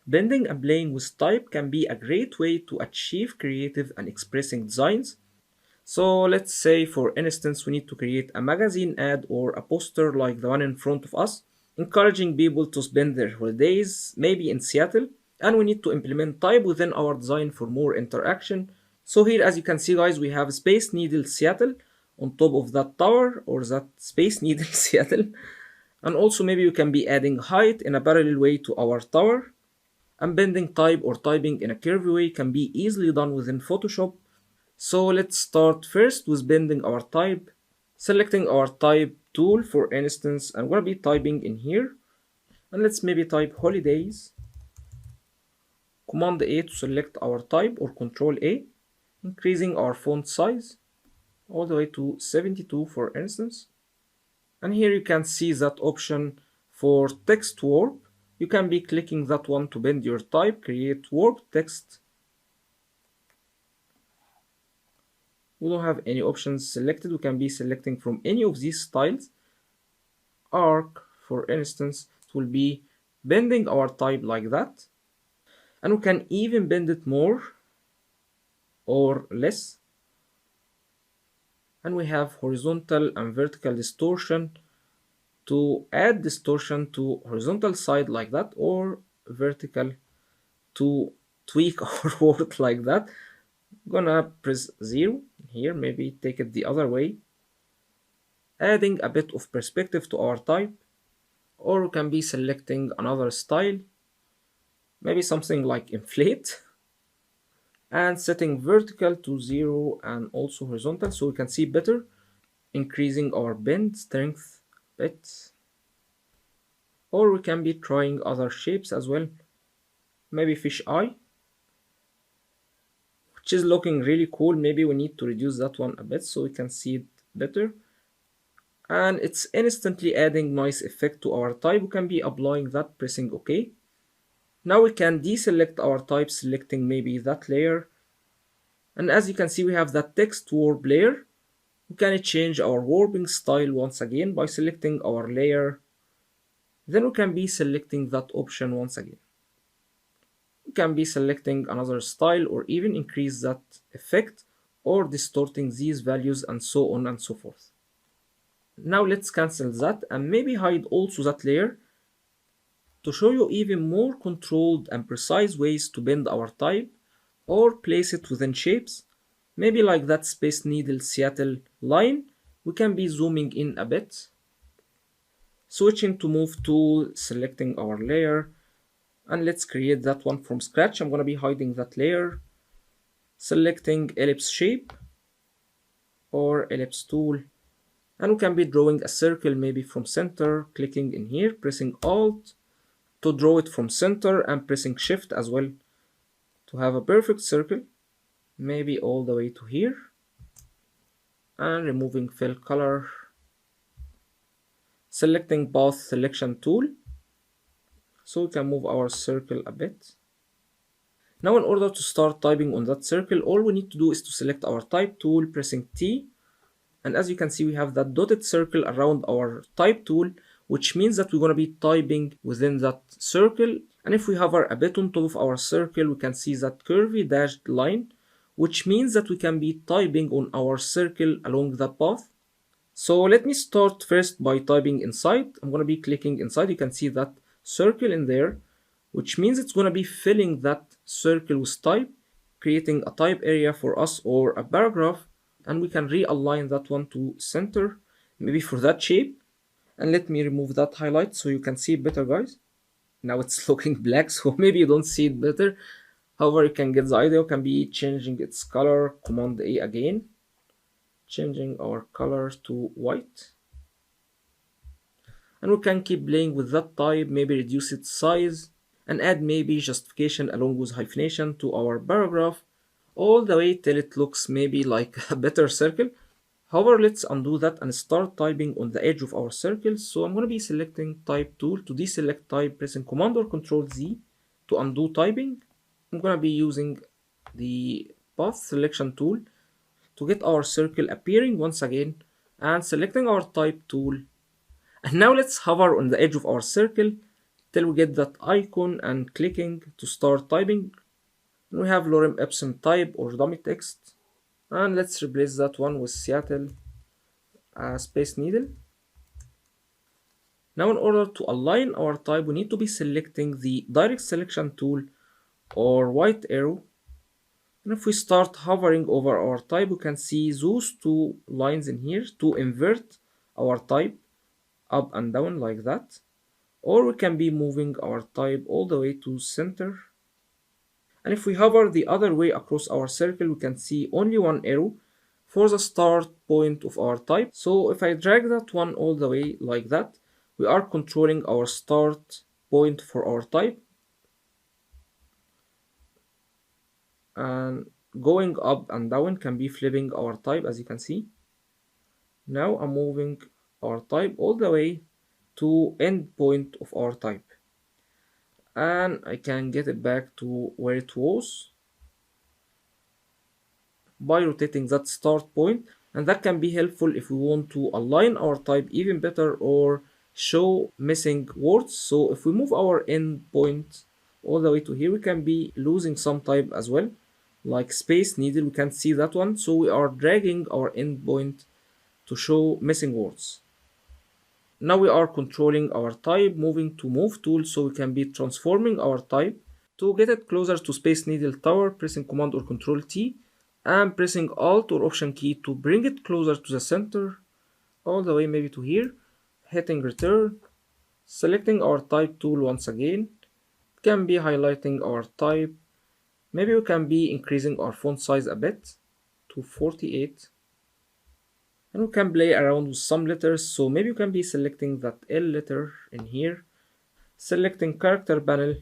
Bending and playing with type can be a great way to achieve creative and expressing designs. So let's say for instance we need to create a magazine ad or a poster like the one in front of us, encouraging people to spend their holidays maybe in Seattle, and we need to implement type within our design for more interaction. So here as you can see guys, we have Space Needle Seattle on top of that tower, or that Space Needle Seattle. And also maybe we can be adding height in a parallel way to our tower. And bending type or typing in a curvy way can be easily done within Photoshop. So let's start first with bending our type. Selecting our type tool, for instance, I'm gonna be typing in here. And let's maybe type holidays. Command A to select our type, or Control A. Increasing our font size all the way to 72 for instance. And here you can see that option for text warp. You can be clicking that one to bend your type, create warp text. We don't have any options selected. We can be selecting from any of these styles. Arc, for instance, it will be bending our type like that. And we can even bend it more or less. And we have horizontal and vertical distortion to add distortion to horizontal side like that, or vertical to tweak our word like that. Gonna press 0 here, maybe take it the other way, adding a bit of perspective to our type. Or we can be selecting another style, maybe something like inflate, and setting vertical to 0 and also horizontal so we can see better, increasing our bend strength a bit. Or we can be trying other shapes as well, maybe fish eye, which is looking really cool. Maybe we need to reduce that one a bit so we can see it better. And it's instantly adding nice effect to our type. We can be applying that, pressing OK. Now we can deselect our type, selecting maybe that layer. And as you can see, we have that text warp layer. We can change our warping style once again by selecting our layer. Then we can be selecting that option once again. We can be selecting another style, or even increase that effect, or distorting these values, and so on and so forth. Now let's cancel that and maybe hide also that layer to show you even more controlled and precise ways to bend our type or place it within shapes. Maybe like that Space Needle Seattle line, we can be zooming in a bit. Switching to Move tool, selecting our layer, and let's create that one from scratch. I'm gonna be hiding that layer, selecting ellipse shape or ellipse tool, and we can be drawing a circle maybe from center, clicking in here, pressing Alt to draw it from center, and pressing Shift as well to have a perfect circle, maybe all the way to here. And removing fill color, selecting path selection tool so we can move our circle a bit. Now in order to start typing on that circle, all we need to do is to select our type tool, pressing T, and as you can see we have that dotted circle around our type tool, which means that we're going to be typing within that circle. And if we hover a bit on top of our circle, we can see that curvy dashed line, which means that we can be typing on our circle along that path. So let me start first by typing inside. I'm going to be clicking inside. You can see that circle in there, which means it's going to be filling that circle with type, creating a type area for us or a paragraph. And we can realign that one to center, maybe for that shape. And let me remove that highlight so you can see it better, guys. Now it's looking black, so maybe you don't see it better. However, you can get the idea. You can be changing its color, Command A again, changing our color to white. And we can keep playing with that type, maybe reduce its size, and add maybe justification along with hyphenation to our paragraph, all the way till it looks maybe like a better circle. However, let's undo that and start typing on the edge of our circle. So I'm going to be selecting type tool to deselect type, pressing Command or Control Z to undo typing. I'm going to be using the path selection tool to get our circle appearing once again, and selecting our type tool. And now let's hover on the edge of our circle, till we get that icon and clicking to start typing. We have lorem ipsum type or dummy text, and let's replace that one with Seattle Space Needle. Now in order to align our type, we need to be selecting the direct selection tool or white arrow. And if we start hovering over our type, we can see those two lines in here to invert our type up and down like that. Or we can be moving our type all the way to center. And if we hover the other way across our circle, we can see only one arrow for the start point of our type. So if I drag that one all the way like that, we are controlling our start point for our type. And going up and down can be flipping our type, as you can see. Now I'm moving our type all the way to end point of our type, and I can get it back to where it was by rotating that start point. And that can be helpful if we want to align our type even better or show missing words. So if we move our end point all the way to here, we can be losing some type as well, like space needle. We can see that one, so we are dragging our end point to show missing words. Now we are controlling our type, moving to move tool, so we can be transforming our type. To get it closer to Space Needle Tower, pressing Command or Control T, and pressing Alt or Option key to bring it closer to the center, all the way maybe to here, hitting Return, selecting our type tool once again, can be highlighting our type. Maybe we can be increasing our font size a bit to 48. And we can play around with some letters, so maybe you can be selecting that L letter in here, selecting character panel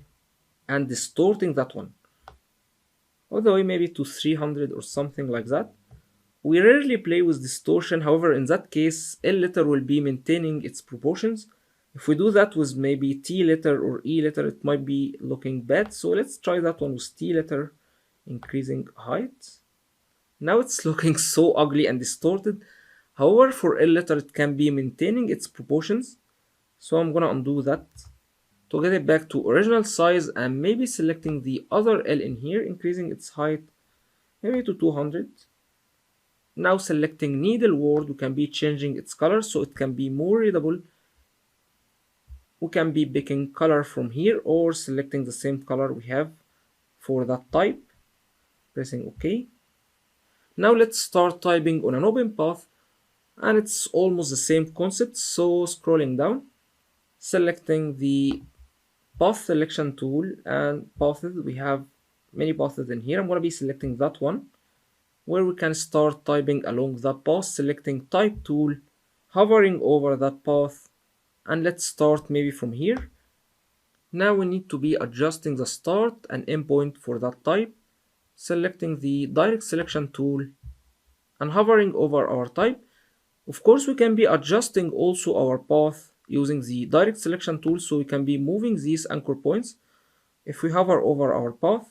and distorting that one all the way maybe to 300 or something like that. We rarely play with distortion, however in that case L letter will be maintaining its proportions. If we do that with maybe T letter or E letter, it might be looking bad, so let's try that one with T letter, increasing height. Now it's looking so ugly and distorted. However, for L letter it can be maintaining its proportions, so I'm gonna undo that to get it back to original size, and maybe selecting the other L in here, increasing its height maybe to 200. Now selecting needle word, we can be changing its color so it can be more readable. We can be picking color from here or selecting the same color we have for that type, pressing OK. Now let's start typing on an open path, and it's almost the same concept. So scrolling down, selecting the path selection tool and paths, we have many paths in here. I'm going to be selecting that one where we can start typing along that path, selecting type tool, hovering over that path, and let's start maybe from here. Now we need to be adjusting the start and end point for that type, selecting the direct selection tool and hovering over our type. Of course, we can be adjusting also our path using the direct selection tool, so we can be moving these anchor points if we hover over our path.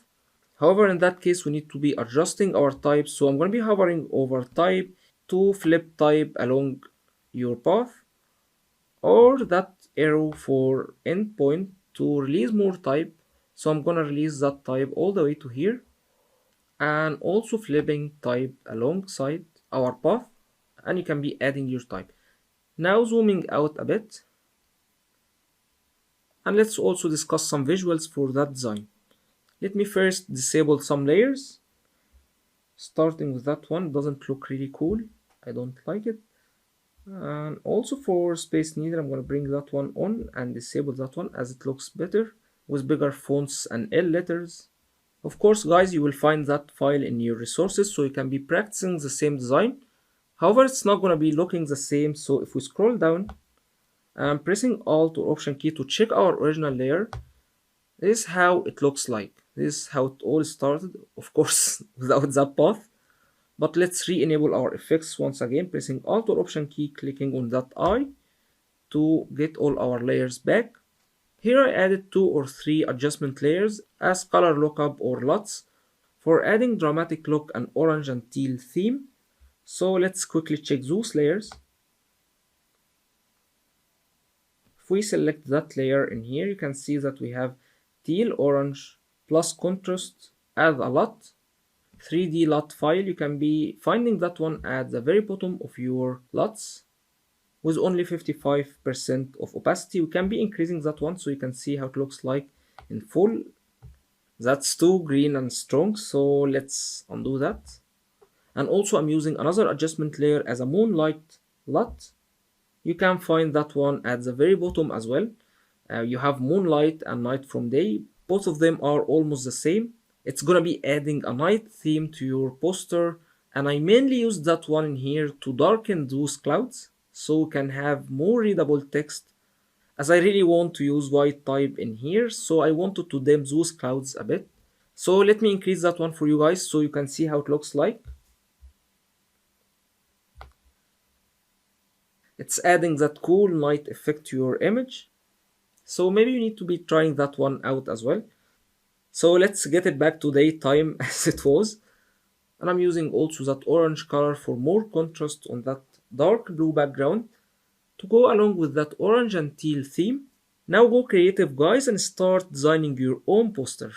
However, in that case, we need to be adjusting our type, so I'm going to be hovering over type to flip type along your path, or that arrow for endpoint to release more type. So I'm going to release that type all the way to here, and also flipping type alongside our path, and you can be adding your type. Now zooming out a bit, and let's also discuss some visuals for that design. Let me first disable some layers, starting with that one. Doesn't look really cool, I don't like it. And also for Space Needle, I'm going to bring that one on and disable that one, as it looks better with bigger fonts and L letters. Of course guys, you will find that file in your resources, so you can be practicing the same design. However, it's not going to be looking the same, so if we scroll down and pressing Alt or Option key to check our original layer, this is how it looks like. This is how it all started, of course without that path. But let's re-enable our effects once again, pressing Alt or Option key, clicking on that eye to get all our layers back. Here I added 2 or 3 adjustment layers as color lookup or LUTs for adding dramatic look and orange and teal theme. So let's quickly check those layers. If we select that layer in here, you can see that we have teal, orange, plus contrast, add a lot, 3D LUT file. You can be finding that one at the very bottom of your LUTs with only 55% of opacity. We can be increasing that one so you can see how it looks like in full. That's too green and strong, so let's undo that. And also I'm using another adjustment layer as a moonlight LUT. You can find that one at the very bottom as well. You have moonlight and night from day. Both of them are almost the same. It's gonna be adding a night theme to your poster, and I mainly use that one in here to darken those clouds so you can have more readable text, as I really want to use white type in here, so I wanted to dim those clouds a bit. So let me increase that one for you guys so you can see how it looks like. It's adding that cool night effect to your image. So maybe you need to be trying that one out as well. So let's get it back to daytime as it was. And I'm using also that orange color for more contrast on that dark blue background to go along with that orange and teal theme. Now go creative guys and start designing your own poster.